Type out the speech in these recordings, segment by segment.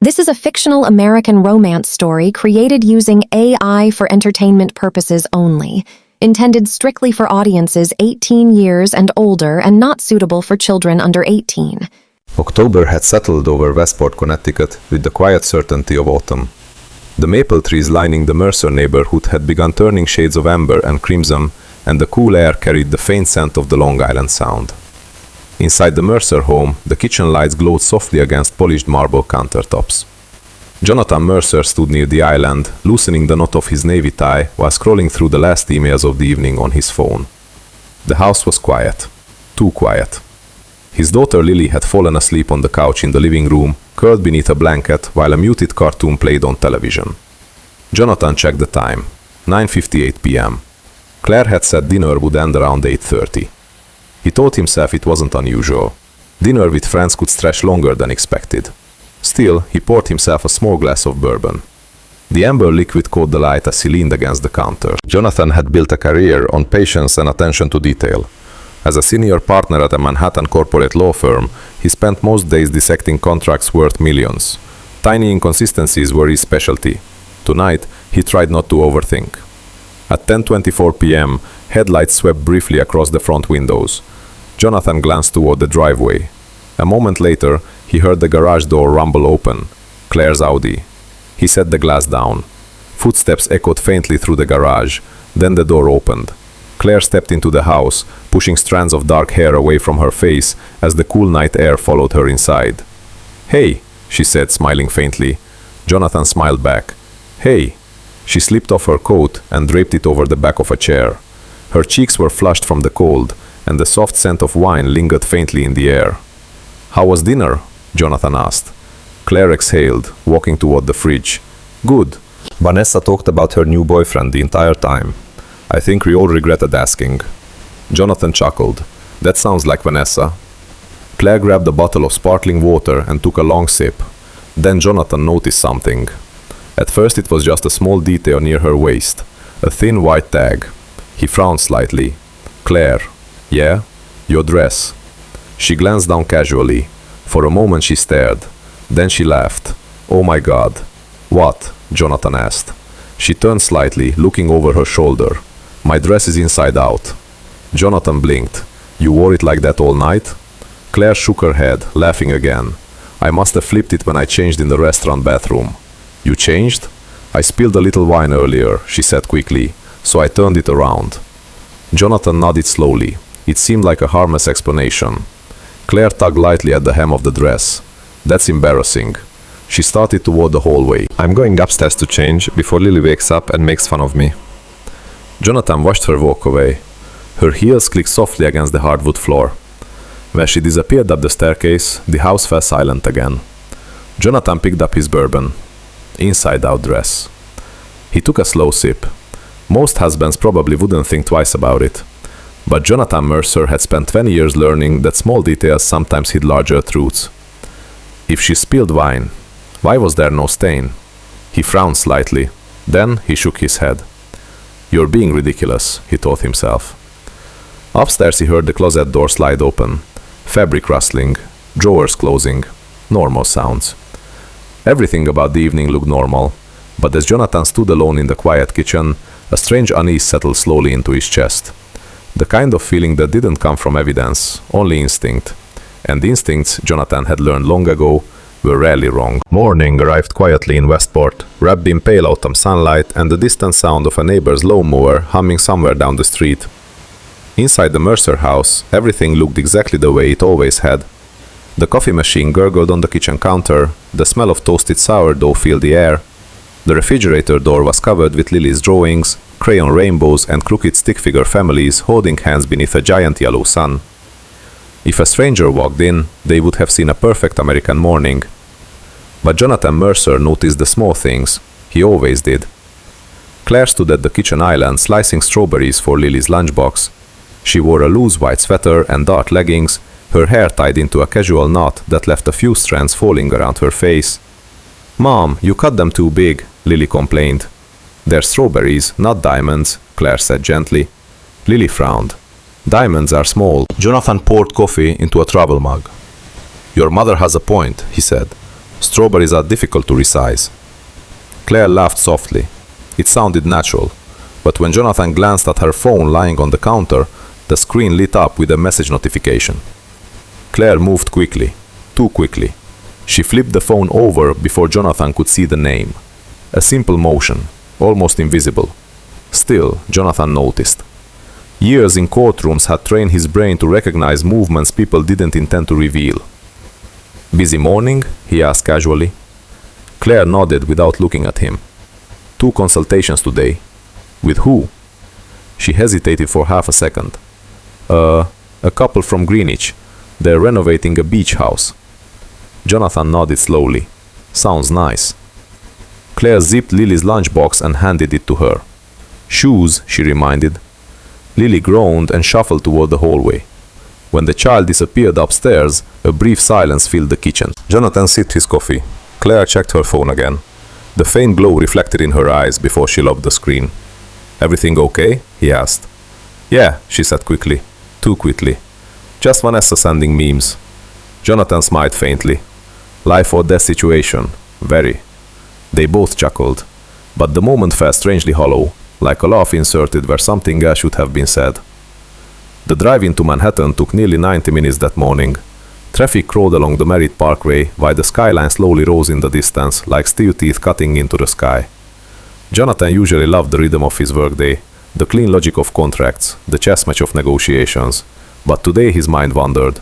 This is a fictional American romance story created using AI for entertainment purposes only, intended strictly for audiences 18 years and older and not suitable for children under 18. October had settled over Westport, Connecticut with the quiet certainty of autumn. The maple trees lining the Mercer neighborhood had begun turning shades of amber and crimson, and the cool air carried the faint scent of the Long Island Sound. Inside the Mercer home, the kitchen lights glowed softly against polished marble countertops. Jonathan Mercer stood near the island, loosening the knot of his navy tie while scrolling through the last emails of the evening on his phone. The house was quiet. Too quiet. His daughter Lily had fallen asleep on the couch in the living room, curled beneath a blanket while a muted cartoon played on television. Jonathan checked the time. 9:58 p.m. Claire had said dinner would end around 8:30. He told himself it wasn't unusual. Dinner with friends could stretch longer than expected. Still, he poured himself a small glass of bourbon. The amber liquid caught the light as he leaned against the counter. Jonathan had built a career on patience and attention to detail. As a senior partner at a Manhattan corporate law firm, he spent most days dissecting contracts worth millions. Tiny inconsistencies were his specialty. Tonight, he tried not to overthink. At 10:24 p.m., headlights swept briefly across the front windows. Jonathan glanced toward the driveway. A moment later, he heard the garage door rumble open. Claire's Audi. He set the glass down. Footsteps echoed faintly through the garage. Then the door opened. Claire stepped into the house, pushing strands of dark hair away from her face as the cool night air followed her inside. "Hey," she said, smiling faintly. Jonathan smiled back. "Hey." She slipped off her coat and draped it over the back of a chair. Her cheeks were flushed from the cold, and the soft scent of wine lingered faintly in the air. "How was dinner?" Jonathan asked. Claire exhaled, walking toward the fridge. "Good. Vanessa talked about her new boyfriend the entire time. I think we all regretted asking." Jonathan chuckled. "That sounds like Vanessa." Claire grabbed a bottle of sparkling water and took a long sip. Then Jonathan noticed something. At first it was just a small detail near her waist, a thin white tag. He frowned slightly. "Claire." "Yeah?" "Your dress." She glanced down casually. For a moment she stared. Then she laughed. "Oh my God." "What?" Jonathan asked. She turned slightly, looking over her shoulder. "My dress is inside out." Jonathan blinked. "You wore it like that all night?" Claire shook her head, laughing again. "I must have flipped it when I changed in the restaurant bathroom." "You changed?" "I spilled a little wine earlier," she said quickly, "so I turned it around." Jonathan nodded slowly. It seemed like a harmless explanation. Claire tugged lightly at the hem of the dress. "That's embarrassing." She started toward the hallway. "I'm going upstairs to change before Lily wakes up and makes fun of me." Jonathan watched her walk away. Her heels clicked softly against the hardwood floor. When she disappeared up the staircase, the house fell silent again. Jonathan picked up his bourbon. Inside-out dress. He took a slow sip. Most husbands probably wouldn't think twice about it. But Jonathan Mercer had spent 20 years learning that small details sometimes hid larger truths. If she spilled wine, why was there no stain? He frowned slightly. Then he shook his head. "You're being ridiculous," he told himself. Upstairs he heard the closet door slide open. Fabric rustling. Drawers closing. Normal sounds. Everything about the evening looked normal. But as Jonathan stood alone in the quiet kitchen, a strange unease settled slowly into his chest. The kind of feeling that didn't come from evidence, only instinct. And the instincts, Jonathan had learned long ago, were rarely wrong. Morning arrived quietly in Westport, wrapped in pale autumn sunlight and the distant sound of a neighbor's lawnmower humming somewhere down the street. Inside the Mercer house, everything looked exactly the way it always had. The coffee machine gurgled on the kitchen counter, the smell of toasted sourdough filled the air. The refrigerator door was covered with Lily's drawings, crayon rainbows and crooked stick figure families holding hands beneath a giant yellow sun. If a stranger walked in, they would have seen a perfect American morning. But Jonathan Mercer noticed the small things. He always did. Claire stood at the kitchen island slicing strawberries for Lily's lunchbox. She wore a loose white sweater and dark leggings, her hair tied into a casual knot that left a few strands falling around her face. "Mom, you cut them too big," Lily complained. "They're strawberries, not diamonds," Claire said gently. Lily frowned. "Diamonds are small." Jonathan poured coffee into a travel mug. "Your mother has a point," he said. Strawberries are difficult to resize. Claire laughed softly. It sounded natural, but when Jonathan glanced at her phone lying on the counter, the screen lit up with a message notification. Claire moved quickly, too quickly. She flipped the phone over before Jonathan could see the name. A simple motion, almost invisible. Still, Jonathan noticed. Years in courtrooms had trained his brain to recognize movements people didn't intend to reveal. "Busy morning?" he asked casually. Claire nodded without looking at him. "2 consultations today." "With who?" She hesitated for half a second. A couple from Greenwich. They're renovating a beach house." Jonathan nodded slowly. "Sounds nice." Claire zipped Lily's lunchbox and handed it to her. "Shoes," she reminded. Lily groaned and shuffled toward the hallway. When the child disappeared upstairs, a brief silence filled the kitchen. Jonathan sipped his coffee. Claire checked her phone again. The faint glow reflected in her eyes before she locked the screen. "Everything okay?" he asked. "Yeah," she said quickly. Too quickly. "Just Vanessa sending memes." Jonathan smiled faintly. "Life or death situation. Very." They both chuckled, but the moment felt strangely hollow, like a laugh inserted where something else should have been said. The drive into Manhattan took nearly 90 minutes that morning. Traffic crawled along the Merritt Parkway while the skyline slowly rose in the distance like steel teeth cutting into the sky. Jonathan usually loved the rhythm of his workday, the clean logic of contracts, the chess match of negotiations. But today his mind wandered.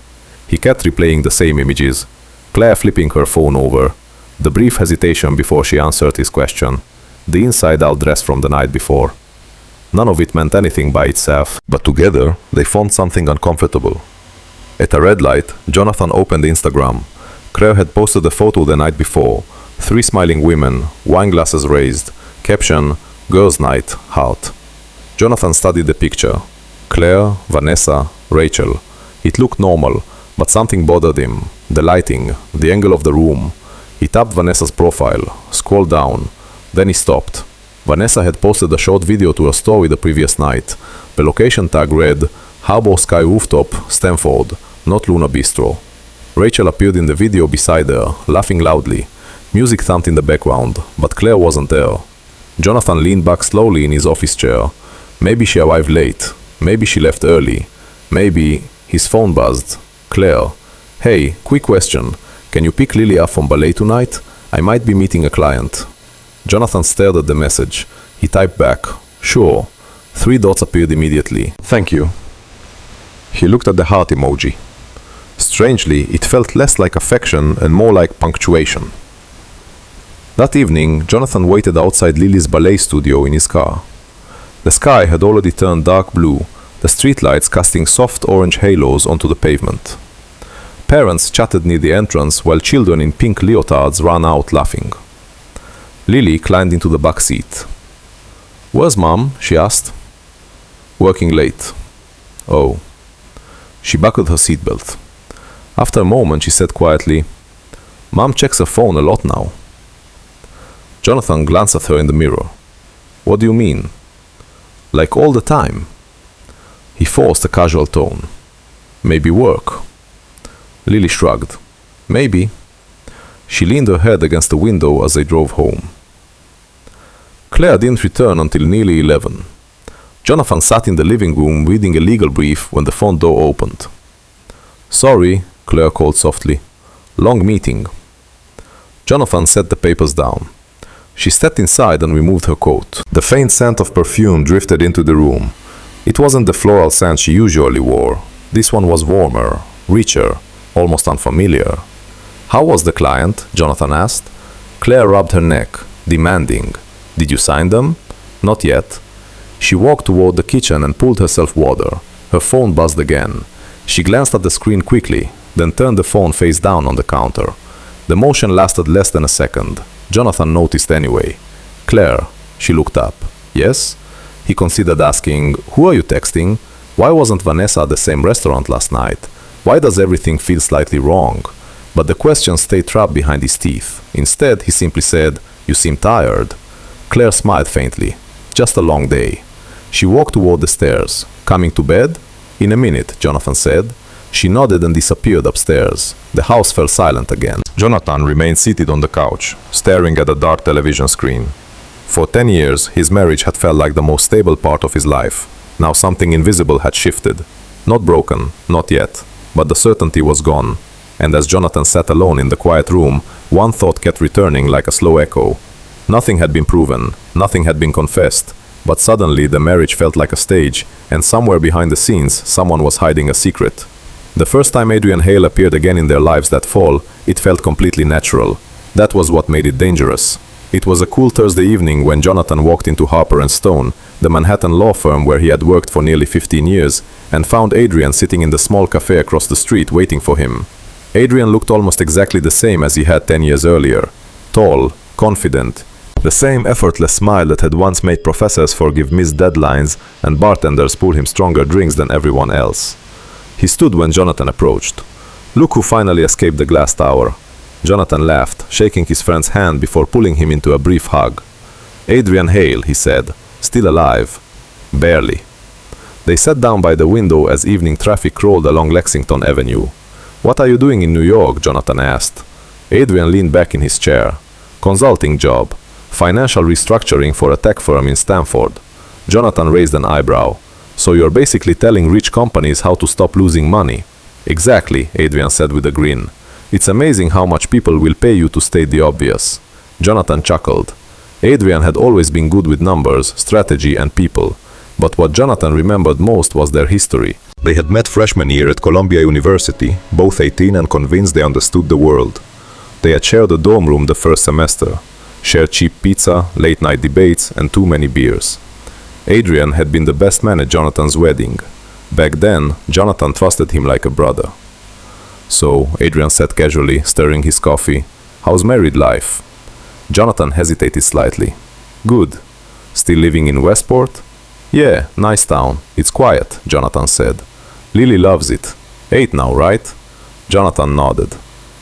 He kept replaying the same images. Claire flipping her phone over. The brief hesitation before she answered his question. The inside-out dress from the night before. None of it meant anything by itself, but together they formed something uncomfortable. At a red light, Jonathan opened Instagram. Claire had posted a photo the night before. 3 smiling women, wine glasses raised. Caption, "Girls' night, heart." Jonathan studied the picture. Claire, Vanessa, Rachel. It looked normal, but something bothered him. The lighting, the angle of the room. He tapped Vanessa's profile, scrolled down. Then he stopped. Vanessa had posted a short video to her story the previous night. The location tag read, "Harbour Sky Rooftop, Stanford, not Luna Bistro." Rachel appeared in the video beside her, laughing loudly. Music thumped in the background, but Claire wasn't there. Jonathan leaned back slowly in his office chair. Maybe she arrived late. Maybe she left early. Maybe... His phone buzzed. "Claire. Hey, quick question. Can you pick Lily up from ballet tonight? I might be meeting a client." Jonathan stared at the message. He typed back, "Sure." 3 dots appeared immediately. "Thank you." He looked at the heart emoji. Strangely, it felt less like affection and more like punctuation. That evening, Jonathan waited outside Lily's ballet studio in his car. The sky had already turned dark blue, the streetlights casting soft orange halos onto the pavement. Parents chatted near the entrance while children in pink leotards ran out laughing. Lily climbed into the back seat. "Where's Mom?" she asked. "Working late." "Oh." She buckled her seatbelt. After a moment, she said quietly, "Mom checks her phone a lot now." Jonathan glanced at her in the mirror. "What do you mean?" "Like all the time." He forced a casual tone. "Maybe work." Lily shrugged. "Maybe." She leaned her head against the window as they drove home. Claire didn't return until nearly 11. Jonathan sat in the living room reading a legal brief when the front door opened. "Sorry," Claire called softly. "Long meeting." Jonathan set the papers down. She stepped inside and removed her coat. The faint scent of perfume drifted into the room. It wasn't the floral scent she usually wore. This one was warmer, richer, almost unfamiliar. "How was the client?" Jonathan asked. Claire rubbed her neck, demanding, "Did you sign them?" "Not yet." She walked toward the kitchen and pulled herself water. Her phone buzzed again. She glanced at the screen quickly, then turned the phone face down on the counter. The motion lasted less than a second. Jonathan noticed anyway. "Claire." She looked up. "Yes?" He considered asking, "Who are you texting? Why wasn't Vanessa at the same restaurant last night? Why does everything feel slightly wrong?" But the question stayed trapped behind his teeth. Instead, he simply said, "You seem tired." Claire smiled faintly. "Just a long day." She walked toward the stairs. "Coming to bed?" "In a minute," Jonathan said. She nodded and disappeared upstairs. The house fell silent again. Jonathan remained seated on the couch, staring at a dark television screen. For 10 years, his marriage had felt like the most stable part of his life. Now something invisible had shifted. Not broken, not yet, but the certainty was gone. And as Jonathan sat alone in the quiet room, one thought kept returning like a slow echo. Nothing had been proven, nothing had been confessed, but suddenly the marriage felt like a stage, and somewhere behind the scenes, someone was hiding a secret. The first time Adrian Hale appeared again in their lives that fall, it felt completely natural. That was what made it dangerous. It was a cool Thursday evening when Jonathan walked into Harper & Stone, the Manhattan law firm where he had worked for nearly 15 years, and found Adrian sitting in the small cafe across the street waiting for him. Adrian looked almost exactly the same as he had 10 years earlier. Tall, confident, the same effortless smile that had once made professors forgive missed deadlines and bartenders pull him stronger drinks than everyone else. He stood when Jonathan approached. "Look who finally escaped the glass tower." Jonathan laughed, shaking his friend's hand before pulling him into a brief hug. "Adrian Hale," he said, "still alive." Barely. They sat down by the window as evening traffic rolled along Lexington Avenue. "What are you doing in New York?" Jonathan asked. Adrian leaned back in his chair. "Consulting job. Financial restructuring for a tech firm in Stanford." Jonathan raised an eyebrow. "So you're basically telling rich companies how to stop losing money?" "Exactly," Adrian said with a grin. "It's amazing how much people will pay you to state the obvious." Jonathan chuckled. Adrian had always been good with numbers, strategy, and people. But what Jonathan remembered most was their history. They had met freshman year at Columbia University, both 18 and convinced they understood the world. They had shared a dorm room the first semester, shared cheap pizza, late-night debates, and too many beers. Adrian had been the best man at Jonathan's wedding. Back then, Jonathan trusted him like a brother. "So," Adrian said casually, stirring his coffee, "how's married life?" Jonathan hesitated slightly. "Good. Still living in Westport?" "Yeah, nice town. It's quiet," Jonathan said. "Lily loves it. 8 now, right?" Jonathan nodded.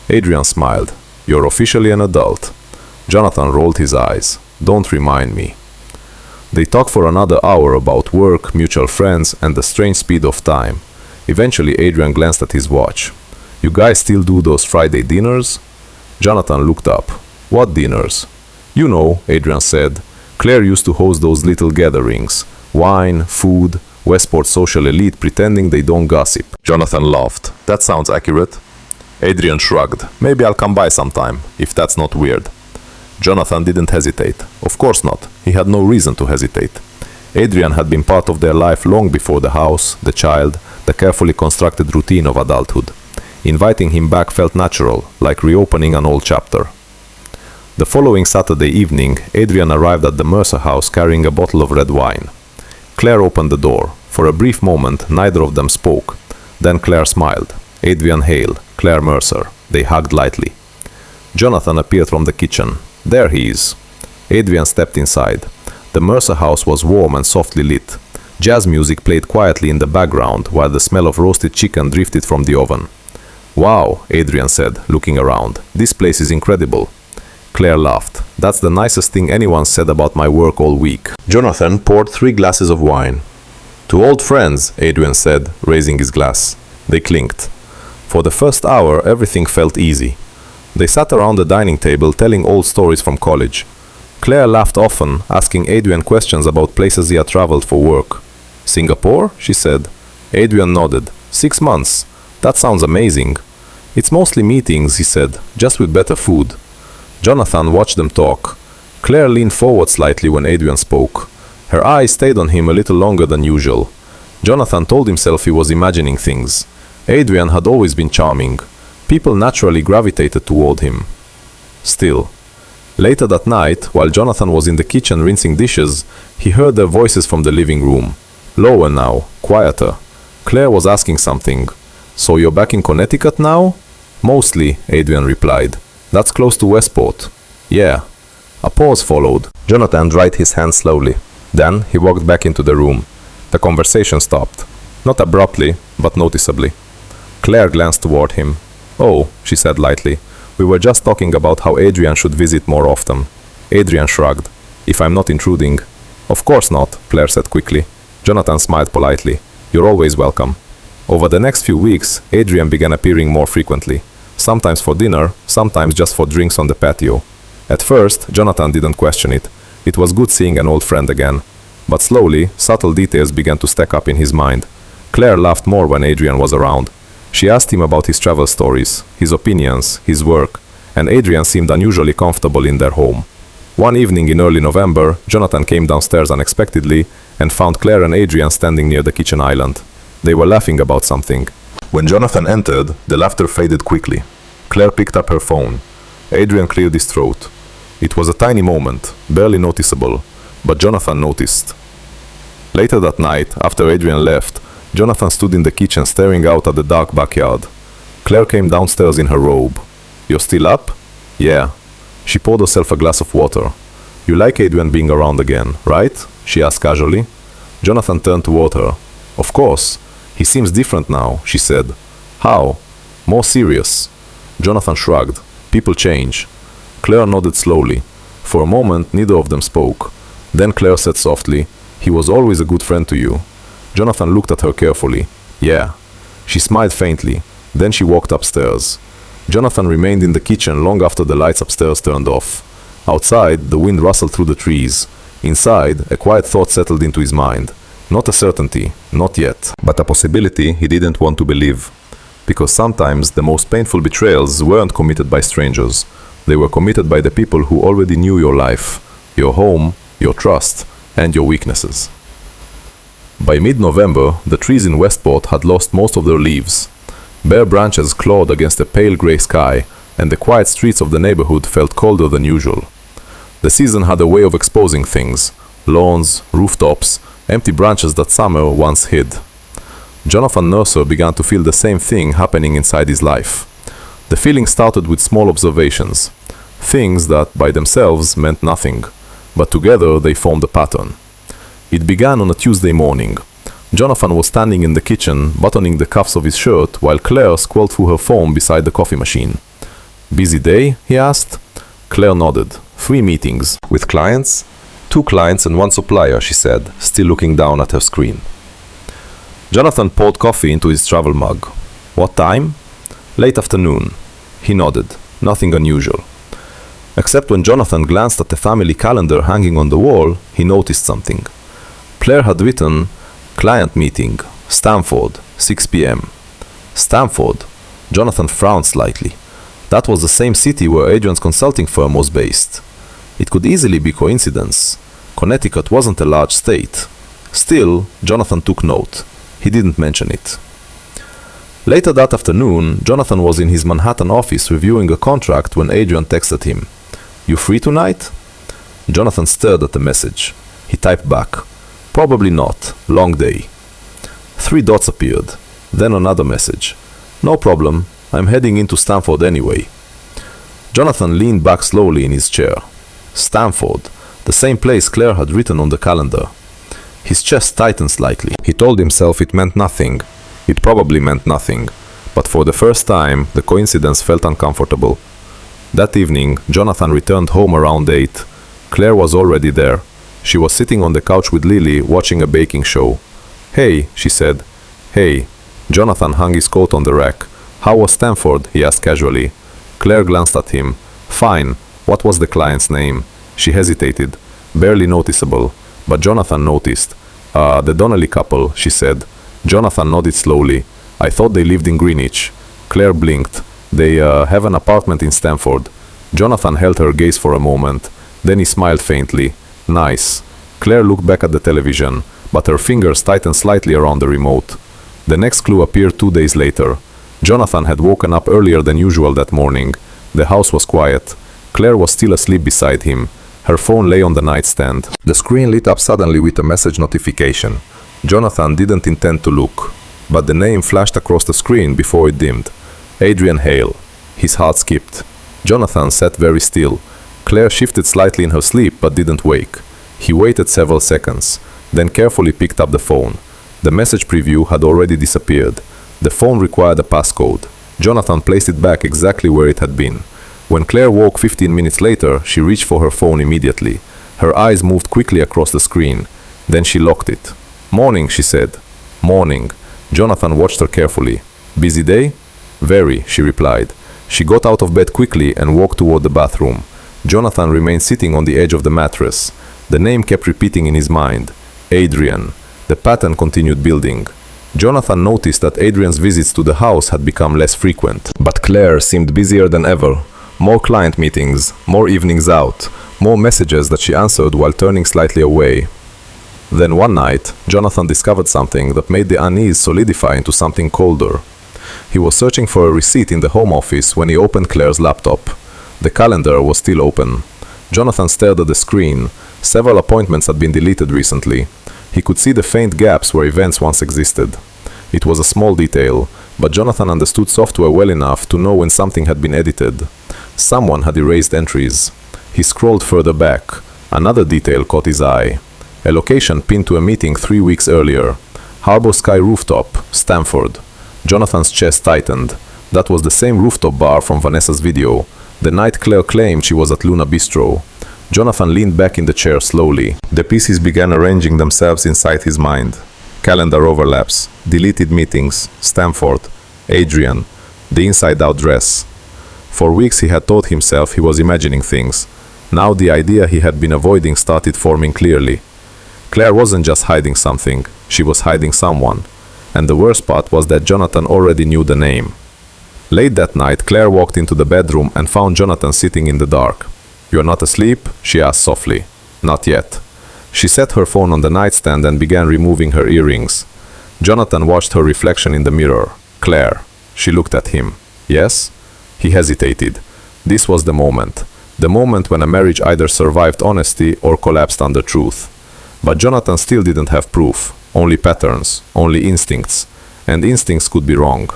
Adrian smiled. "You're officially an adult." Jonathan rolled his eyes. "Don't remind me." They talked for another hour about work, mutual friends, and the strange speed of time. Eventually, Adrian glanced at his watch. "You guys still do those Friday dinners?" Jonathan looked up. "What dinners?" "You know," Adrian said. "Claire used to host those little gatherings. Wine, food, Westport social elite pretending they don't gossip." Jonathan laughed. "That sounds accurate." Adrian shrugged. "Maybe I'll come by sometime, if that's not weird." Jonathan didn't hesitate. Of course not. He had no reason to hesitate. Adrian had been part of their life long before the house, the child, the carefully constructed routine of adulthood. Inviting him back felt natural, like reopening an old chapter. The following Saturday evening, Adrian arrived at the Mercer house carrying a bottle of red wine. Claire opened the door. For a brief moment, neither of them spoke. Then Claire smiled. Adrian Hale, Claire Mercer. They hugged lightly. Jonathan appeared from the kitchen. "There he is." Adrian stepped inside. The Mercer house was warm and softly lit. Jazz music played quietly in the background while the smell of roasted chicken drifted from the oven. "Wow," Adrian said, looking around. "This place is incredible." Claire laughed. "That's the nicest thing anyone said about my work all week." Jonathan poured 3 glasses of wine. "To old friends," Adrian said, raising his glass. They clinked. For the first hour, everything felt easy. They sat around the dining table telling old stories from college. Claire laughed often, asking Adrian questions about places he had traveled for work. "Singapore?" she said. Adrian nodded. 6 months. That sounds amazing." "It's mostly meetings," he said, "just with better food." Jonathan watched them talk. Claire leaned forward slightly when Adrian spoke. Her eyes stayed on him a little longer than usual. Jonathan told himself he was imagining things. Adrian had always been charming. People naturally gravitated toward him. Still. Later that night, while Jonathan was in the kitchen rinsing dishes, he heard their voices from the living room. Lower now, quieter. Claire was asking something. "So you're back in Connecticut now?" "Mostly," Adrian replied. "That's close to Westport." "Yeah." A pause followed. Jonathan dried his hands slowly. Then he walked back into the room. The conversation stopped. Not abruptly, but noticeably. Claire glanced toward him. "Oh," she said lightly. "We were just talking about how Adrian should visit more often." Adrian shrugged. "If I'm not intruding." "Of course not," Claire said quickly. Jonathan smiled politely. "You're always welcome." Over the next few weeks, Adrian began appearing more frequently, sometimes for dinner, sometimes just for drinks on the patio. At first, Jonathan didn't question it. It was good seeing an old friend again. But slowly, subtle details began to stack up in his mind. Claire laughed more when Adrian was around. She asked him about his travel stories, his opinions, his work, and Adrian seemed unusually comfortable in their home. One evening in early November, Jonathan came downstairs unexpectedly and found Claire and Adrian standing near the kitchen island. They were laughing about something. When Jonathan entered, the laughter faded quickly. Claire picked up her phone. Adrian cleared his throat. It was a tiny moment, barely noticeable, but Jonathan noticed. Later that night, after Adrian left, Jonathan stood in the kitchen staring out at the dark backyard. Claire came downstairs in her robe. "You're still up?" "Yeah." She poured herself a glass of water. "You like Adrian being around again, right?" she asked casually. Jonathan turned toward her. "Of course. He seems different now," she said. "How?" "More serious." Jonathan shrugged. "People change." Claire nodded slowly. For a moment, neither of them spoke. Then Claire said softly, "He was always a good friend to you." Jonathan looked at her carefully. "Yeah." She smiled faintly. Then she walked upstairs. Jonathan remained in the kitchen long after the lights upstairs turned off. Outside, the wind rustled through the trees. Inside, a quiet thought settled into his mind. Not a certainty, not yet, but a possibility he didn't want to believe. Because sometimes the most painful betrayals weren't committed by strangers. They were committed by the people who already knew your life, your home, your trust, and your weaknesses. By mid-November, the trees in Westport had lost most of their leaves. Bare branches clawed against a pale gray sky, and the quiet streets of the neighborhood felt colder than usual. The season had a way of exposing things: lawns, rooftops, empty branches that summer once hid. Jonathan Mercer began to feel the same thing happening inside his life. The feeling started with small observations, things that by themselves meant nothing, but together they formed a pattern. It began on a Tuesday morning. Jonathan was standing in the kitchen, buttoning the cuffs of his shirt, while Claire scrolled through her phone beside the coffee machine. "Busy day?" he asked. Claire nodded. 3 meetings. "With clients?" 2 clients and 1 supplier, she said, still looking down at her screen. Jonathan poured coffee into his travel mug. "What time?" "Late afternoon." He nodded. Nothing unusual. Except when Jonathan glanced at the family calendar hanging on the wall, he noticed something. Claire had written, "Client meeting, Stamford, 6 p.m. Stamford. Jonathan frowned slightly. That was the same city where Adrian's consulting firm was based. It could easily be coincidence. Connecticut wasn't a large state. Still, Jonathan took note. He didn't mention it. Later that afternoon, Jonathan was in his Manhattan office reviewing a contract when Adrian texted him. "You free tonight?" Jonathan stared at the message. He typed back, "Probably not. Long day." 3 dots appeared. Then another message. "No problem. I'm heading into Stamford anyway." Jonathan leaned back slowly in his chair. Stamford, the same place Claire had written on the calendar. His chest tightened slightly. He told himself it meant nothing. It probably meant nothing. But for the first time, the coincidence felt uncomfortable. That evening, Jonathan returned home around 8. Claire was already there. She was sitting on the couch with Lily, watching a baking show. "Hey," she said. "Hey." Jonathan hung his coat on the rack. "How was Stamford?" he asked casually. Claire glanced at him. "Fine. What was the client's name?" She hesitated. Barely noticeable. But Jonathan noticed. The Donnelly couple," she said. Jonathan nodded slowly. "I thought they lived in Greenwich." Claire blinked. "They have an apartment in Stamford." Jonathan held her gaze for a moment. Then he smiled faintly. "Nice." Claire looked back at the television, but her fingers tightened slightly around the remote. The next clue appeared 2 days later. Jonathan had woken up earlier than usual that morning. The house was quiet. Claire was still asleep beside him. Her phone lay on the nightstand. The screen lit up suddenly with a message notification. Jonathan didn't intend to look, but the name flashed across the screen before it dimmed. Adrian Hale. His heart skipped. Jonathan sat very still. Claire shifted slightly in her sleep but didn't wake. He waited several seconds, then carefully picked up the phone. The message preview had already disappeared. The phone required a passcode. Jonathan placed it back exactly where it had been. When Claire woke 15 minutes later, she reached for her phone immediately. Her eyes moved quickly across the screen. Then she locked it. "Morning," she said. "Morning." Jonathan watched her carefully. Busy day? Very, she replied. She got out of bed quickly and walked toward the bathroom. Jonathan remained sitting on the edge of the mattress. The name kept repeating in his mind. Adrian. The pattern continued building. Jonathan noticed that Adrian's visits to the house had become less frequent. But Claire seemed busier than ever. More client meetings, more evenings out, more messages that she answered while turning slightly away. Then one night, Jonathan discovered something that made the unease solidify into something colder. He was searching for a receipt in the home office when he opened Claire's laptop. The calendar was still open. Jonathan stared at the screen. Several appointments had been deleted recently. He could see the faint gaps where events once existed. It was a small detail, but Jonathan understood software well enough to know when something had been edited. Someone had erased entries. He scrolled further back. Another detail caught his eye. A location pinned to a meeting 3 weeks earlier. Harbor Sky Rooftop, Stamford. Jonathan's chest tightened. That was the same rooftop bar from Vanessa's video, the night Claire claimed she was at Luna Bistro. Jonathan leaned back in the chair slowly. The pieces began arranging themselves inside his mind. Calendar overlaps, deleted meetings, Stamford, Adrian, the inside-out dress. For weeks he had told himself he was imagining things. Now the idea he had been avoiding started forming clearly. Claire wasn't just hiding something, she was hiding someone. And the worst part was that Jonathan already knew the name. Late that night, Claire walked into the bedroom and found Jonathan sitting in the dark. "You're not asleep?" she asked softly. "Not yet." She set her phone on the nightstand and began removing her earrings. Jonathan watched her reflection in the mirror. "Claire." She looked at him. "Yes?" He hesitated. This was the moment. The moment when a marriage either survived honesty or collapsed under truth. But Jonathan still didn't have proof. Only patterns. Only instincts. And instincts could be wrong.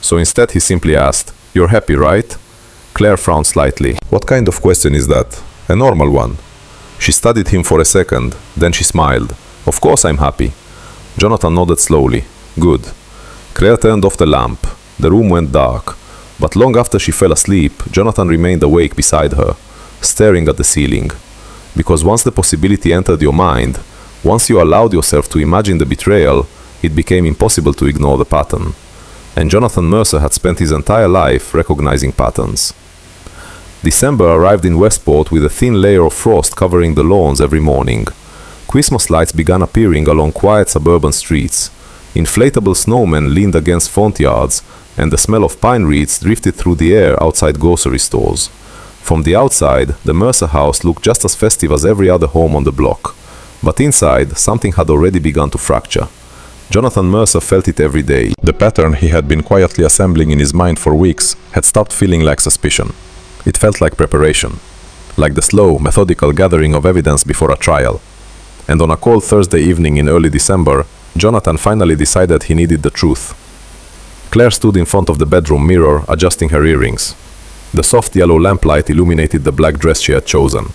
So instead he simply asked, "You're happy, right?" Claire frowned slightly. "What kind of question is that?" "A normal one." She studied him for a second, then she smiled. "Of course I'm happy." Jonathan nodded slowly. "Good." Claire turned off the lamp. The room went dark. But long after she fell asleep, Jonathan remained awake beside her, staring at the ceiling. Because once the possibility entered your mind, once you allowed yourself to imagine the betrayal, it became impossible to ignore the pattern. And Jonathan Mercer had spent his entire life recognizing patterns. December arrived in Westport with a thin layer of frost covering the lawns every morning. Christmas lights began appearing along quiet suburban streets. Inflatable snowmen leaned against front yards, and the smell of pine reeds drifted through the air outside grocery stores. From the outside, the Mercer house looked just as festive as every other home on the block. But inside, something had already begun to fracture. Jonathan Mercer felt it every day. The pattern he had been quietly assembling in his mind for weeks had stopped feeling like suspicion. It felt like preparation, like the slow, methodical gathering of evidence before a trial. And on a cold Thursday evening in early December, Jonathan finally decided he needed the truth. Claire stood in front of the bedroom mirror, adjusting her earrings. The soft yellow lamplight illuminated the black dress she had chosen.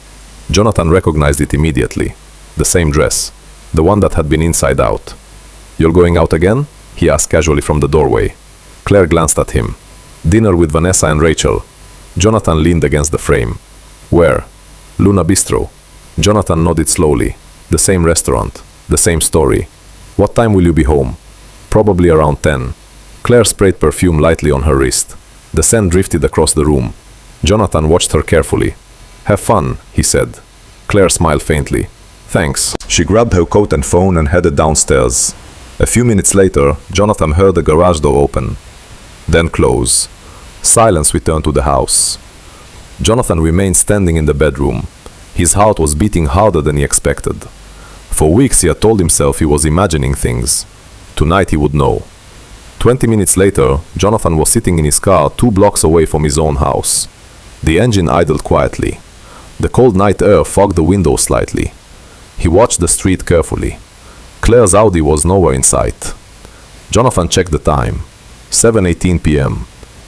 Jonathan recognized it immediately. The same dress, the one that had been inside out. "You're going out again?" he asked casually from the doorway. Claire glanced at him. "Dinner with Vanessa and Rachel." Jonathan leaned against the frame. "Where?" "Luna Bistro." Jonathan nodded slowly. "The same restaurant. The same story. What time will you be home?" "Probably around 10. Claire sprayed perfume lightly on her wrist. The scent drifted across the room. Jonathan watched her carefully. "Have fun," he said. Claire smiled faintly. "Thanks." She grabbed her coat and phone and headed downstairs. A few minutes later, Jonathan heard the garage door open, then close. Silence returned to the house. Jonathan remained standing in the bedroom. His heart was beating harder than he expected. For weeks he had told himself he was imagining things. Tonight he would know. 20 minutes later, Jonathan was sitting in his car 2 blocks away from his own house. The engine idled quietly. The cold night air fogged the window slightly. He watched the street carefully. Claire's Audi was nowhere in sight. Jonathan checked the time. 7:18 p.m.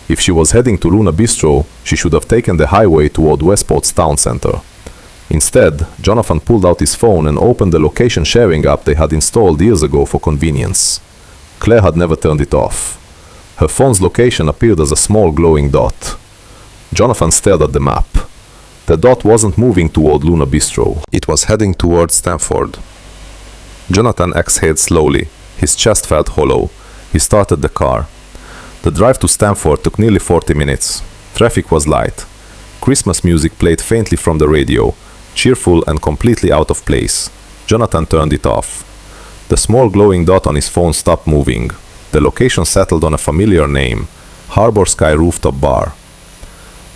If she was heading to Luna Bistro, she should have taken the highway toward Westport's town center. Instead, Jonathan pulled out his phone and opened the location sharing app they had installed years ago for convenience. Claire had never turned it off. Her phone's location appeared as a small glowing dot. Jonathan stared at the map. The dot wasn't moving toward Luna Bistro. It was heading toward Stamford. Jonathan exhaled slowly. His chest felt hollow. He started the car. The drive to Stamford took nearly 40 minutes. Traffic was light. Christmas music played faintly from the radio, cheerful and completely out of place. Jonathan turned it off. The small glowing dot on his phone stopped moving. The location settled on a familiar name, Harbour Sky Rooftop Bar.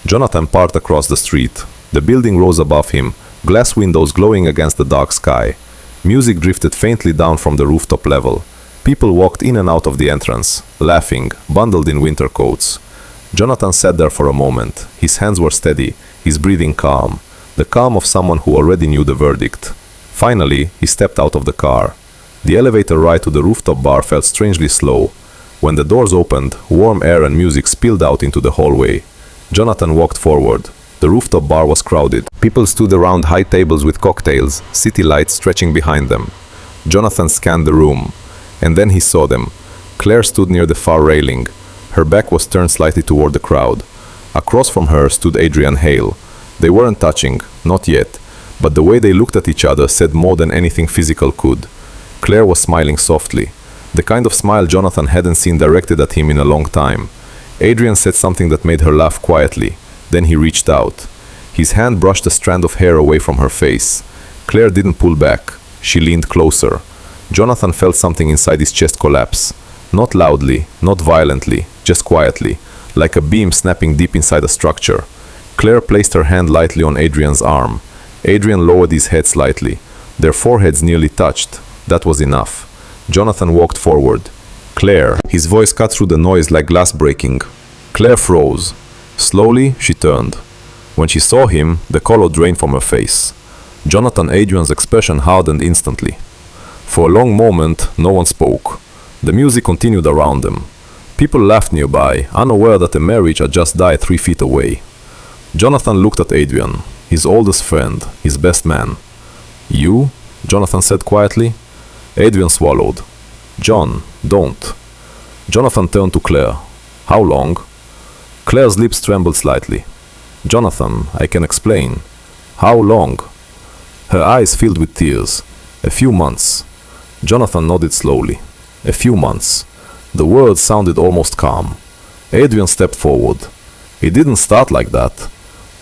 Jonathan parked across the street. The building rose above him, glass windows glowing against the dark sky. Music drifted faintly down from the rooftop level. People walked in and out of the entrance, laughing, bundled in winter coats. Jonathan sat there for a moment. His hands were steady, his breathing calm, the calm of someone who already knew the verdict. Finally, he stepped out of the car. The elevator ride to the rooftop bar felt strangely slow. When the doors opened, warm air and music spilled out into the hallway. Jonathan walked forward. The rooftop bar was crowded. People stood around high tables with cocktails, city lights stretching behind them. Jonathan scanned the room, and then he saw them. Claire stood near the far railing. Her back was turned slightly toward the crowd. Across from her stood Adrian Hale. They weren't touching, not yet, but the way they looked at each other said more than anything physical could. Claire was smiling softly, the kind of smile Jonathan hadn't seen directed at him in a long time. Adrian said something that made her laugh quietly. Then he reached out. His hand brushed a strand of hair away from her face. Claire didn't pull back. She leaned closer. Jonathan felt something inside his chest collapse. Not loudly, not violently, just quietly, like a beam snapping deep inside a structure. Claire placed her hand lightly on Adrian's arm. Adrian lowered his head slightly. Their foreheads nearly touched. That was enough. Jonathan walked forward. Claire. His voice cut through the noise like glass breaking. Claire froze. Slowly, she turned. When she saw him, the color drained from her face. Jonathan Adrian's expression hardened instantly. For a long moment, no one spoke. The music continued around them. People laughed nearby, unaware that a marriage had just died 3 feet away. Jonathan looked at Adrian, his oldest friend, his best man. "You?" Jonathan said quietly. Adrian swallowed. "John, don't." Jonathan turned to Claire. "How long?" Claire's lips trembled slightly. "Jonathan, I can explain." "How long?" Her eyes filled with tears. "A few months." Jonathan nodded slowly. "A few months." The words sounded almost calm. Adrian stepped forward. "It didn't start like that."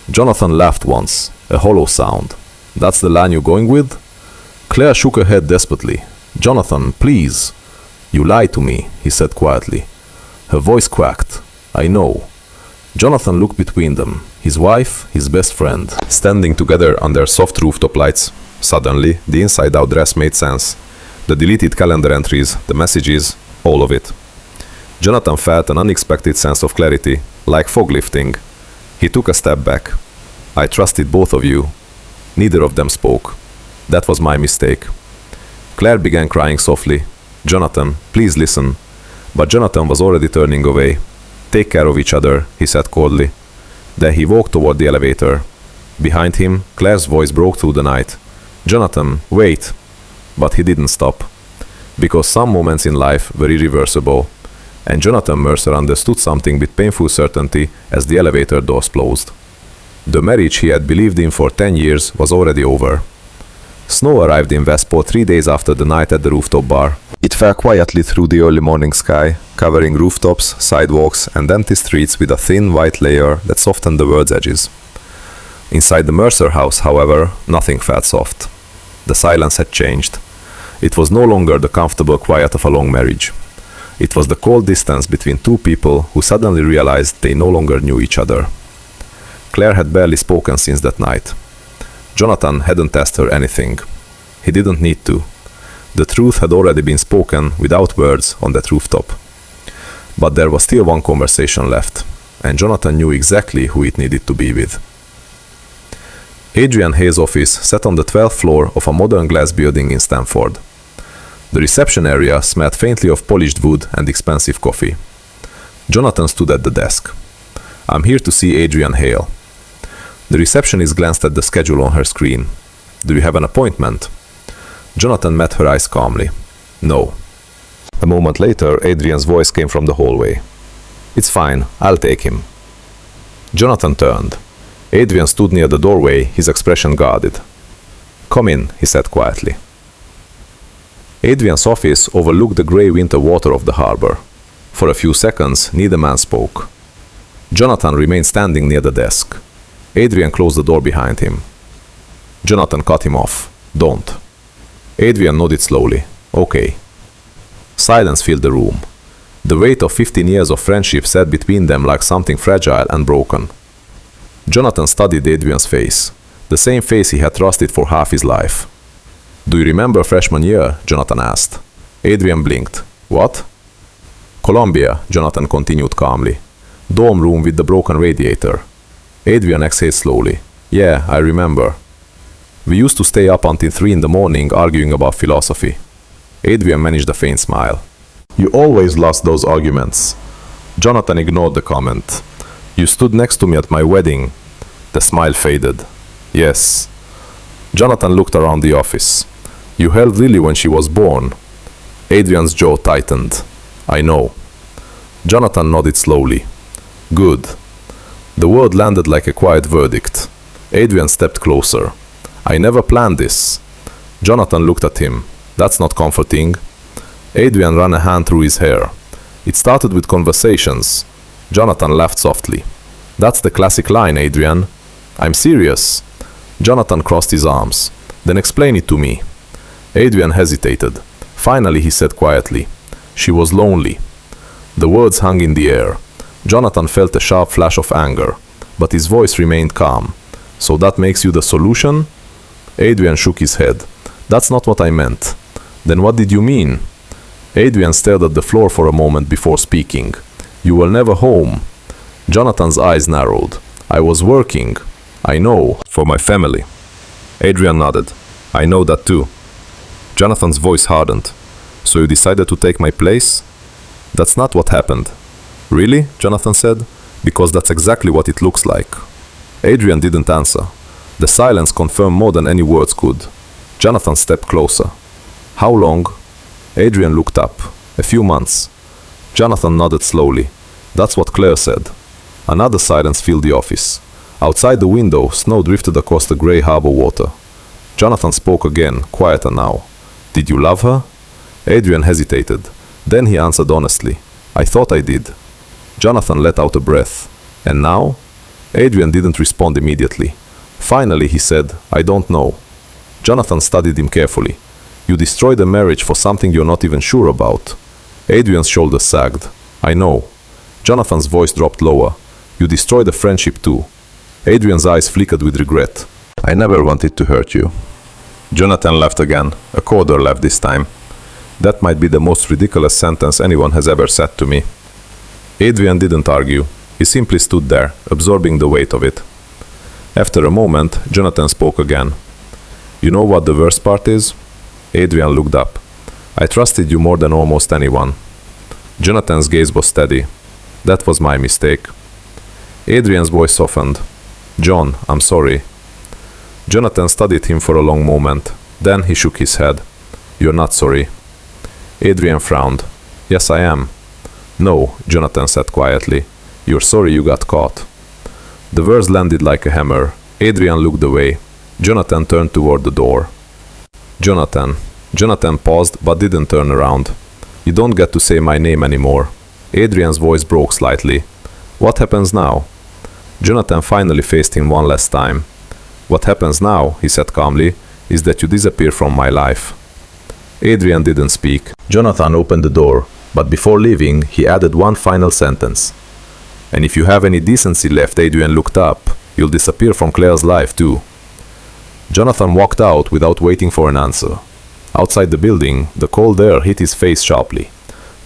Jonathan laughed once, a hollow sound. "That's the line you're going with?" Claire shook her head desperately. "Jonathan, please." "You lied to me," he said quietly. Her voice cracked. "I know." Jonathan looked between them, his wife, his best friend, standing together under soft rooftop lights. Suddenly, the inside-out dress made sense. The deleted calendar entries, the messages, all of it. Jonathan felt an unexpected sense of clarity, like fog lifting. He took a step back. "I trusted both of you." Neither of them spoke. "That was my mistake." Claire began crying softly. "Jonathan, please listen." But Jonathan was already turning away. "Take care of each other," he said coldly. Then he walked toward the elevator. Behind him, Claire's voice broke through the night. "Jonathan, wait." But he didn't stop. Because some moments in life were irreversible. And Jonathan Mercer understood something with painful certainty as the elevator doors closed. The marriage he had believed in for 10 years was already over. Snow arrived in Westport 3 days after the night at the rooftop bar. It fell quietly through the early morning sky, covering rooftops, sidewalks, and empty streets with a thin white layer that softened the world's edges. Inside the Mercer house, however, nothing felt soft. The silence had changed. It was no longer the comfortable quiet of a long marriage. It was the cold distance between two people who suddenly realized they no longer knew each other. Claire had barely spoken since that night. Jonathan hadn't asked her anything. He didn't need to. The truth had already been spoken without words on that rooftop. But there was still one conversation left, and Jonathan knew exactly who it needed to be with. Adrian Hayes' office sat on the 12th floor of a modern glass building in Stamford. The reception area smelled faintly of polished wood and expensive coffee. Jonathan stood at the desk. "I'm here to see Adrian Hale." The receptionist glanced at the schedule on her screen. "Do you have an appointment?" Jonathan met her eyes calmly. "No." A moment later, Adrian's voice came from the hallway. "It's fine, I'll take him." Jonathan turned. Adrian stood near the doorway, his expression guarded. "Come in," he said quietly. Adrian's office overlooked the grey winter water of the harbor. For a few seconds, neither man spoke. Jonathan remained standing near the desk. Adrian closed the door behind him. Jonathan cut him off. Don't. Adrian nodded slowly. Okay. Silence filled the room. The weight of 15 years of friendship sat between them like something fragile and broken. Jonathan studied Adrian's face, the same face he had trusted for half his life. Do you remember freshman year? Jonathan asked. Adrian blinked. What? Columbia, Jonathan continued calmly. Dorm room with the broken radiator. Adrian exhaled slowly. Yeah, I remember. We used to stay up until 3 in the morning arguing about philosophy. Adrian managed a faint smile. You always lost those arguments. Jonathan ignored the comment. You stood next to me at my wedding. The smile faded. Yes. Jonathan looked around the office. You held Lily when she was born. Adrian's jaw tightened. I know. Jonathan nodded slowly. Good. The word landed like a quiet verdict. Adrian stepped closer. I never planned this. Jonathan looked at him. That's not comforting. Adrian ran a hand through his hair. It started with conversations. Jonathan laughed softly. That's the classic line, Adrian. I'm serious. Jonathan crossed his arms. Then explain it to me. Adrian hesitated. Finally he said quietly. She was lonely. The words hung in the air. Jonathan felt a sharp flash of anger, but his voice remained calm. So that makes you the solution? Adrian shook his head. That's not what I meant. Then what did you mean? Adrian stared at the floor for a moment before speaking. You were never home. Jonathan's eyes narrowed. I was working. I know. For my family. Adrian nodded. I know that too. Jonathan's voice hardened. So you decided to take my place? That's not what happened. Really? Jonathan said. Because that's exactly what it looks like. Adrian didn't answer. The silence confirmed more than any words could. Jonathan stepped closer. How long? Adrian looked up. A few months. Jonathan nodded slowly. That's what Claire said. Another silence filled the office. Outside the window, snow drifted across the grey harbor water. Jonathan spoke again, quieter now. Did you love her? Adrian hesitated. Then he answered honestly. I thought I did. Jonathan let out a breath. And now? Adrian didn't respond immediately. Finally he said, I don't know. Jonathan studied him carefully. You destroyed a marriage for something you're not even sure about. Adrian's shoulders sagged. I know. Jonathan's voice dropped lower. You destroyed a friendship too. Adrian's eyes flickered with regret. I never wanted to hurt you. Jonathan laughed again. A quarter laugh this time. That might be the most ridiculous sentence anyone has ever said to me. Adrian didn't argue. He simply stood there, absorbing the weight of it. After a moment, Jonathan spoke again. You know what the worst part is? Adrian looked up. I trusted you more than almost anyone. Jonathan's gaze was steady. That was my mistake. Adrian's voice softened. John, I'm sorry. Jonathan studied him for a long moment. Then he shook his head. You're not sorry. Adrian frowned. Yes, I am. No, Jonathan said quietly. You're sorry you got caught. The words landed like a hammer. Adrian looked away. Jonathan turned toward the door. Jonathan. Jonathan paused but didn't turn around. You don't get to say my name anymore. Adrian's voice broke slightly. What happens now? Jonathan finally faced him one last time. What happens now, he said calmly, is that you disappear from my life. Adrian didn't speak. Jonathan opened the door, but before leaving, he added one final sentence. And if you have any decency left, Adrian looked up, you'll disappear from Claire's life too. Jonathan walked out without waiting for an answer. Outside the building, the cold air hit his face sharply.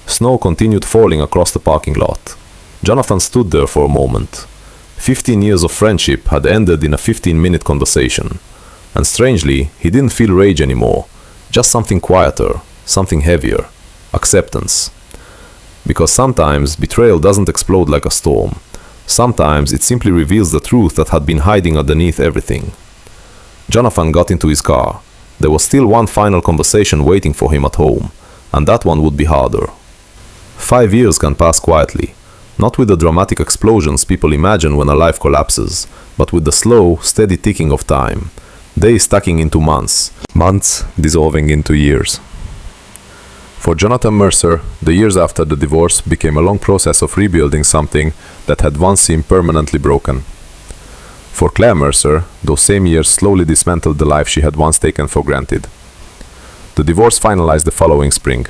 Snow continued falling across the parking lot. Jonathan stood there for a moment. 15 years of friendship had ended in a 15-minute conversation. And strangely, he didn't feel rage anymore. Just something quieter, something heavier. Acceptance. Because sometimes betrayal doesn't explode like a storm. Sometimes it simply reveals the truth that had been hiding underneath everything. Jonathan got into his car. There was still one final conversation waiting for him at home, and that one would be harder. 5 years can pass quietly, not with the dramatic explosions people imagine when a life collapses, but with the slow, steady ticking of time. Days stacking into months, months dissolving into years. For Jonathan Mercer, the years after the divorce became a long process of rebuilding something that had once seemed permanently broken. For Claire Mercer, those same years slowly dismantled the life she had once taken for granted. The divorce finalized the following spring.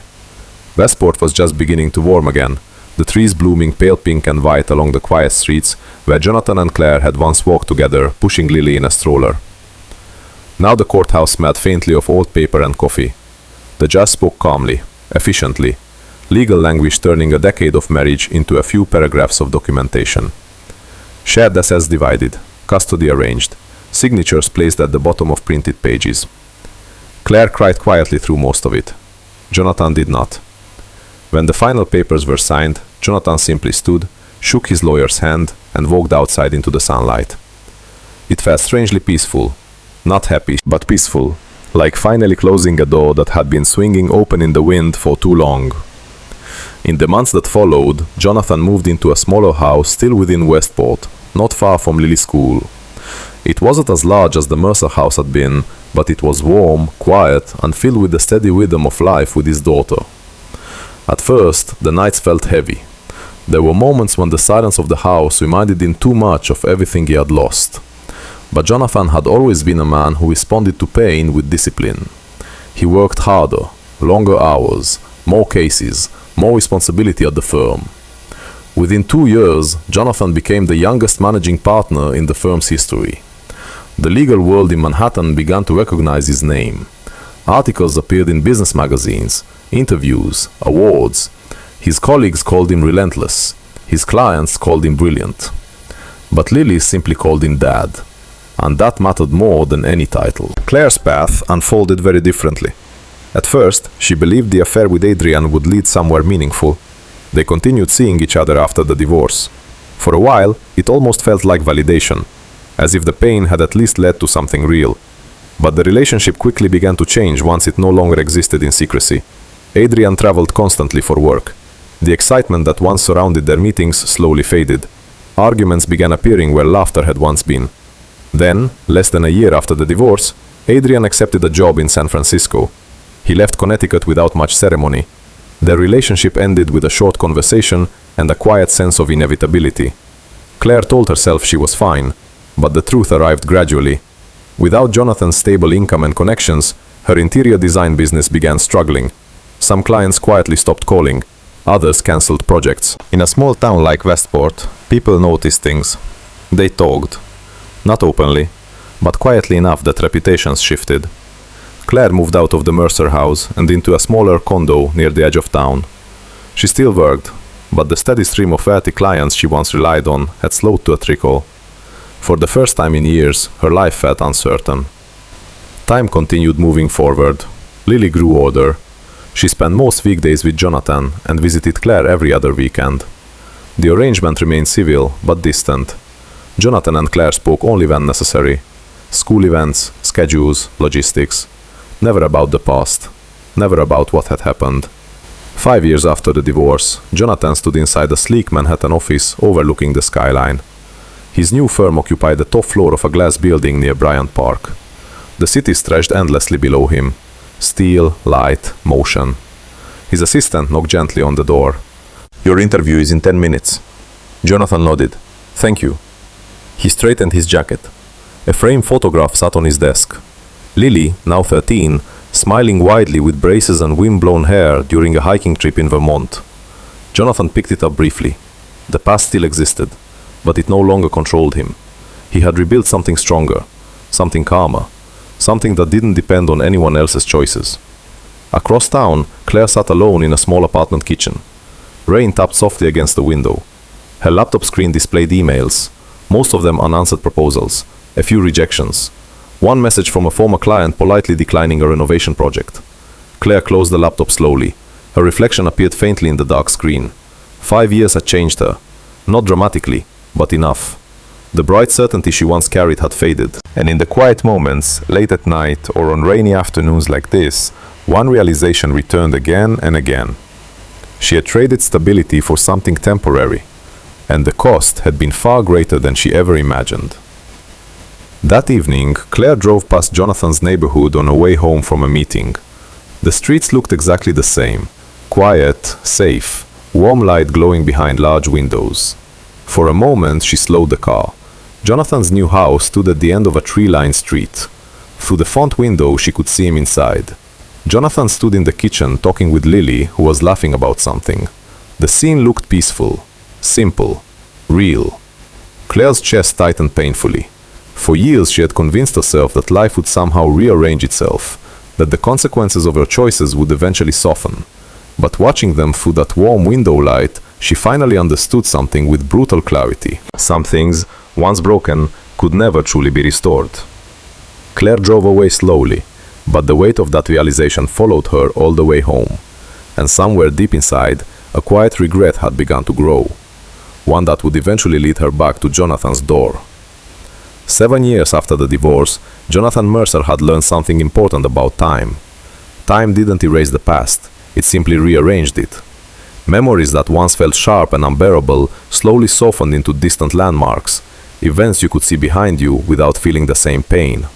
Westport was just beginning to warm again, the trees blooming pale pink and white along the quiet streets where Jonathan and Claire had once walked together, pushing Lily in a stroller. Now the courthouse smelled faintly of old paper and coffee. The judge spoke calmly, efficiently, legal language turning a decade of marriage into a few paragraphs of documentation. Shared assets divided, custody arranged, signatures placed at the bottom of printed pages. Claire cried quietly through most of it. Jonathan did not. When the final papers were signed, Jonathan simply stood, shook his lawyer's hand, and walked outside into the sunlight. It felt strangely peaceful. Not happy, but peaceful, like finally closing a door that had been swinging open in the wind for too long. In the months that followed, Jonathan moved into a smaller house still within Westport, not far from Lily's school. It wasn't as large as the Mercer house had been, but it was warm, quiet, and filled with the steady rhythm of life with his daughter. At first, the nights felt heavy. There were moments when the silence of the house reminded him too much of everything he had lost. But Jonathan had always been a man who responded to pain with discipline. He worked harder, longer hours, more cases, more responsibility at the firm. Within 2 years, Jonathan became the youngest managing partner in the firm's history. The legal world in Manhattan began to recognize his name. Articles appeared in business magazines, interviews, awards. His colleagues called him relentless. His clients called him brilliant. But Lily simply called him Dad. And that mattered more than any title. Claire's path unfolded very differently. At first, she believed the affair with Adrian would lead somewhere meaningful. They continued seeing each other after the divorce. For a while, it almost felt like validation, as if the pain had at least led to something real. But the relationship quickly began to change once it no longer existed in secrecy. Adrian traveled constantly for work. The excitement that once surrounded their meetings slowly faded. Arguments began appearing where laughter had once been. Then, less than a year after the divorce, Adrian accepted a job in San Francisco. He left Connecticut without much ceremony. Their relationship ended with a short conversation and a quiet sense of inevitability. Claire told herself she was fine, but the truth arrived gradually. Without Jonathan's stable income and connections, her interior design business began struggling. Some clients quietly stopped calling. Others cancelled projects. In a small town like Westport, people noticed things. They talked. Not openly, but quietly enough that reputations shifted. Claire moved out of the Mercer house and into a smaller condo near the edge of town. She still worked, but the steady stream of wealthy clients she once relied on had slowed to a trickle. For the first time in years, her life felt uncertain. Time continued moving forward. Lily grew older. She spent most weekdays with Jonathan and visited Claire every other weekend. The arrangement remained civil, but distant. Jonathan and Claire spoke only when necessary. School events, schedules, logistics. Never about the past. Never about what had happened. 5 years after the divorce, Jonathan stood inside a sleek Manhattan office overlooking the skyline. His new firm occupied the top floor of a glass building near Bryant Park. The city stretched endlessly below him. Steel, light, motion. His assistant knocked gently on the door. "Your interview is in 10 minutes. Jonathan nodded. "Thank you." He straightened his jacket. A framed photograph sat on his desk. Lily, now 13, smiling widely with braces and wind-blown hair during a hiking trip in Vermont. Jonathan picked it up briefly. The past still existed, but it no longer controlled him. He had rebuilt something stronger, something calmer, something that didn't depend on anyone else's choices. Across town, Claire sat alone in a small apartment kitchen. Rain tapped softly against the window. Her laptop screen displayed emails, most of them unanswered proposals, a few rejections. One message from a former client politely declining a renovation project. Claire closed the laptop slowly. Her reflection appeared faintly in the dark screen. 5 years had changed her. Not dramatically, but enough. The bright certainty she once carried had faded. And in the quiet moments, late at night or on rainy afternoons like this, one realization returned again and again. She had traded stability for something temporary, and the cost had been far greater than she ever imagined. That evening, Claire drove past Jonathan's neighborhood on her way home from a meeting. The streets looked exactly the same. Quiet, safe, warm light glowing behind large windows. For a moment, she slowed the car. Jonathan's new house stood at the end of a tree-lined street. Through the front window, she could see him inside. Jonathan stood in the kitchen talking with Lily, who was laughing about something. The scene looked peaceful, simple, real. Claire's chest tightened painfully. For years she had convinced herself that life would somehow rearrange itself, that the consequences of her choices would eventually soften. But watching them through that warm window light, she finally understood something with brutal clarity. Some things, once broken, could never truly be restored. Claire drove away slowly, but the weight of that realization followed her all the way home. And somewhere deep inside, a quiet regret had begun to grow. One that would eventually lead her back to Jonathan's door. 7 years after the divorce, Jonathan Mercer had learned something important about time. Time didn't erase the past, it simply rearranged it. Memories that once felt sharp and unbearable slowly softened into distant landmarks, events you could see behind you without feeling the same pain.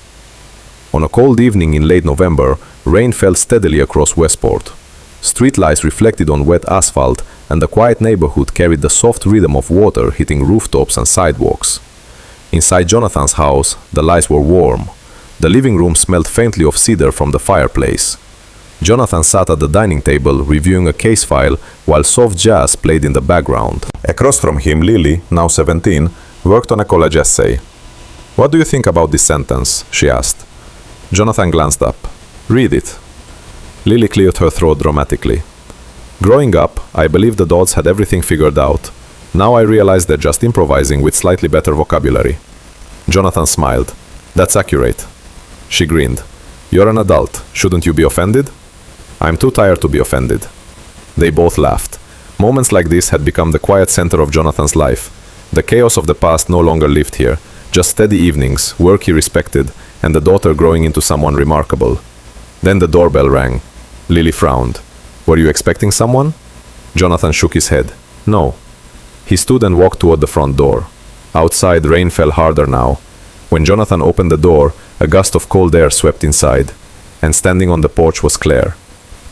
On a cold evening in late November, rain fell steadily across Westport. Streetlights reflected on wet asphalt, and the quiet neighborhood carried the soft rhythm of water hitting rooftops and sidewalks. Inside Jonathan's house, the lights were warm. The living room smelled faintly of cedar from the fireplace. Jonathan sat at the dining table, reviewing a case file, while soft jazz played in the background. Across from him, Lily, now 17, worked on a college essay. "What do you think about this sentence?" she asked. Jonathan glanced up. "Read it." Lily cleared her throat dramatically. "Growing up, I believed the odds had everything figured out. Now I realize they're just improvising with slightly better vocabulary." Jonathan smiled. "That's accurate." She grinned. "You're an adult. Shouldn't you be offended?" "I'm too tired to be offended." They both laughed. Moments like this had become the quiet center of Jonathan's life. The chaos of the past no longer lived here. Just steady evenings, work he respected, and the daughter growing into someone remarkable. Then the doorbell rang. Lily frowned. "Were you expecting someone?" Jonathan shook his head. "No." He stood and walked toward the front door. Outside, rain fell harder now. When Jonathan opened the door, a gust of cold air swept inside, and standing on the porch was Claire.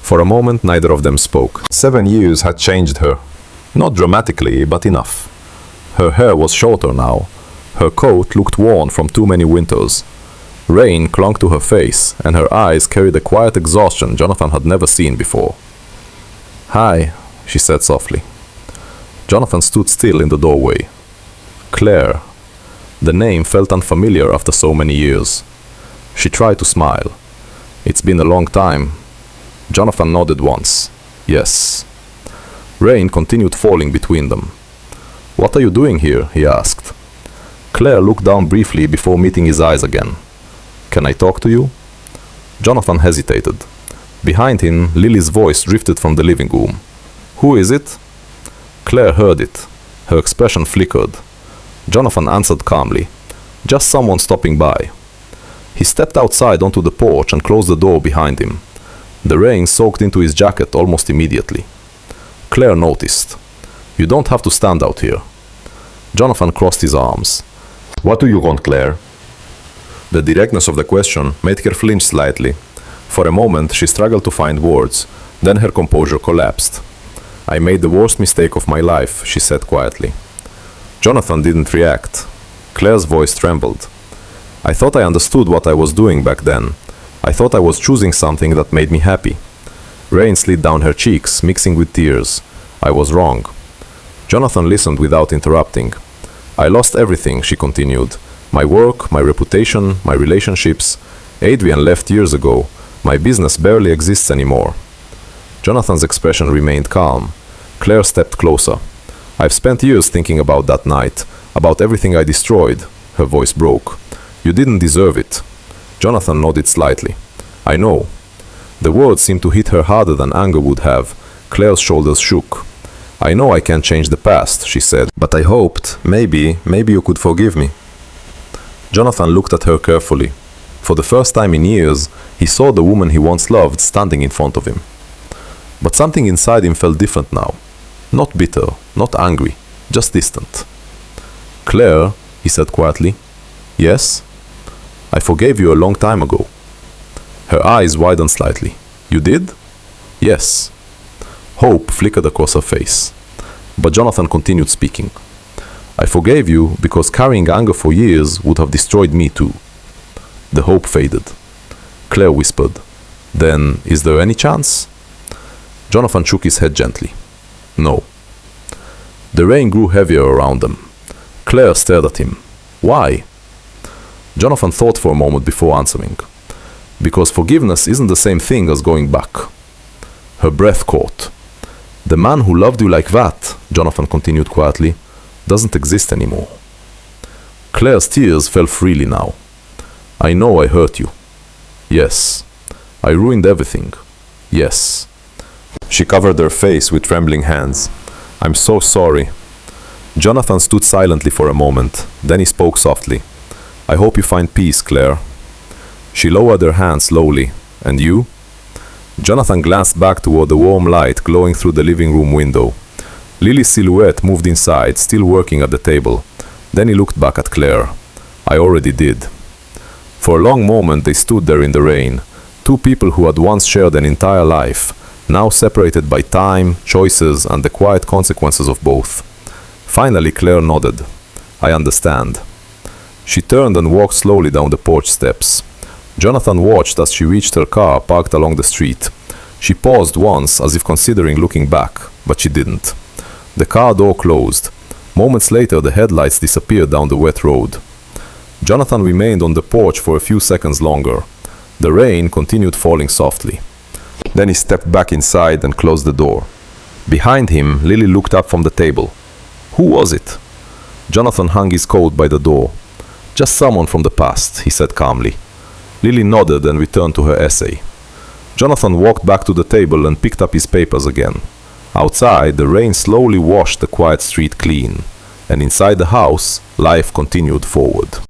For a moment, neither of them spoke. 7 years had changed her. Not dramatically, but enough. Her hair was shorter now. Her coat looked worn from too many winters. Rain clung to her face, and her eyes carried a quiet exhaustion Jonathan had never seen before. "Hi," she said softly. Jonathan stood still in the doorway. Claire. The name felt unfamiliar after so many years. She tried to smile. "It's been a long time." Jonathan nodded once. "Yes." Rain continued falling between them. "What are you doing here?" he asked. Claire looked down briefly before meeting his eyes again. "Can I talk to you?" Jonathan hesitated. Behind him, Lily's voice drifted from the living room. "Who is it?" Claire heard it. Her expression flickered. Jonathan answered calmly. "Just someone stopping by." He stepped outside onto the porch and closed the door behind him. The rain soaked into his jacket almost immediately. Claire noticed. "You don't have to stand out here." Jonathan crossed his arms. "What do you want, Claire?" The directness of the question made her flinch slightly. For a moment, she struggled to find words. Then her composure collapsed. "I made the worst mistake of my life," she said quietly. Jonathan didn't react. Claire's voice trembled. "I thought I understood what I was doing back then. I thought I was choosing something that made me happy." Rain slid down her cheeks, mixing with tears. "I was wrong." Jonathan listened without interrupting. "I lost everything," she continued. "My work, my reputation, my relationships. Adrian left years ago. My business barely exists anymore." Jonathan's expression remained calm. Claire stepped closer. "I've spent years thinking about that night, about everything I destroyed." Her voice broke. "You didn't deserve it." Jonathan nodded slightly. "I know." The words seemed to hit her harder than anger would have. Claire's shoulders shook. "I know I can't change the past," she said, "but I hoped, maybe you could forgive me." Jonathan looked at her carefully. For the first time in years, he saw the woman he once loved standing in front of him. But something inside him felt different now. Not bitter, not angry, just distant. "Claire," he said quietly. "Yes?" "I forgave you a long time ago." Her eyes widened slightly. "You did?" "Yes." Hope flickered across her face. But Jonathan continued speaking. I forgave you because carrying anger for years would have destroyed me too. The hope faded. Claire whispered, Then, is there any chance? Jonathan shook his head gently. No. The rain grew heavier around them. Claire stared at him. Why? Jonathan thought for a moment before answering. Because forgiveness isn't the same thing as going back. Her breath caught. The man who loved you like that, Jonathan continued quietly, doesn't exist anymore. Claire's tears fell freely now. I know I hurt you. Yes. I ruined everything. Yes. She covered her face with trembling hands. I'm so sorry. Jonathan stood silently for a moment. Then he spoke softly. I hope you find peace, Claire. She lowered her hand slowly. And you? Jonathan glanced back toward the warm light glowing through the living room window. Lily's silhouette moved inside, still working at the table. Then he looked back at Claire. I already did. For a long moment they stood there in the rain. Two people who had once shared an entire life, now separated by time, choices, and the quiet consequences of both. Finally Claire nodded. I understand. She turned and walked slowly down the porch steps. Jonathan watched as she reached her car parked along the street. She paused once as if considering looking back, but she didn't. The car door closed. Moments later the headlights disappeared down the wet road. Jonathan remained on the porch for a few seconds longer. The rain continued falling softly. Then he stepped back inside and closed the door. Behind him, Lily looked up from the table. Who was it? Jonathan hung his coat by the door. Just someone from the past, he said calmly. Lily nodded and returned to her essay. Jonathan walked back to the table and picked up his papers again. Outside, the rain slowly washed the quiet street clean, and inside the house, life continued forward.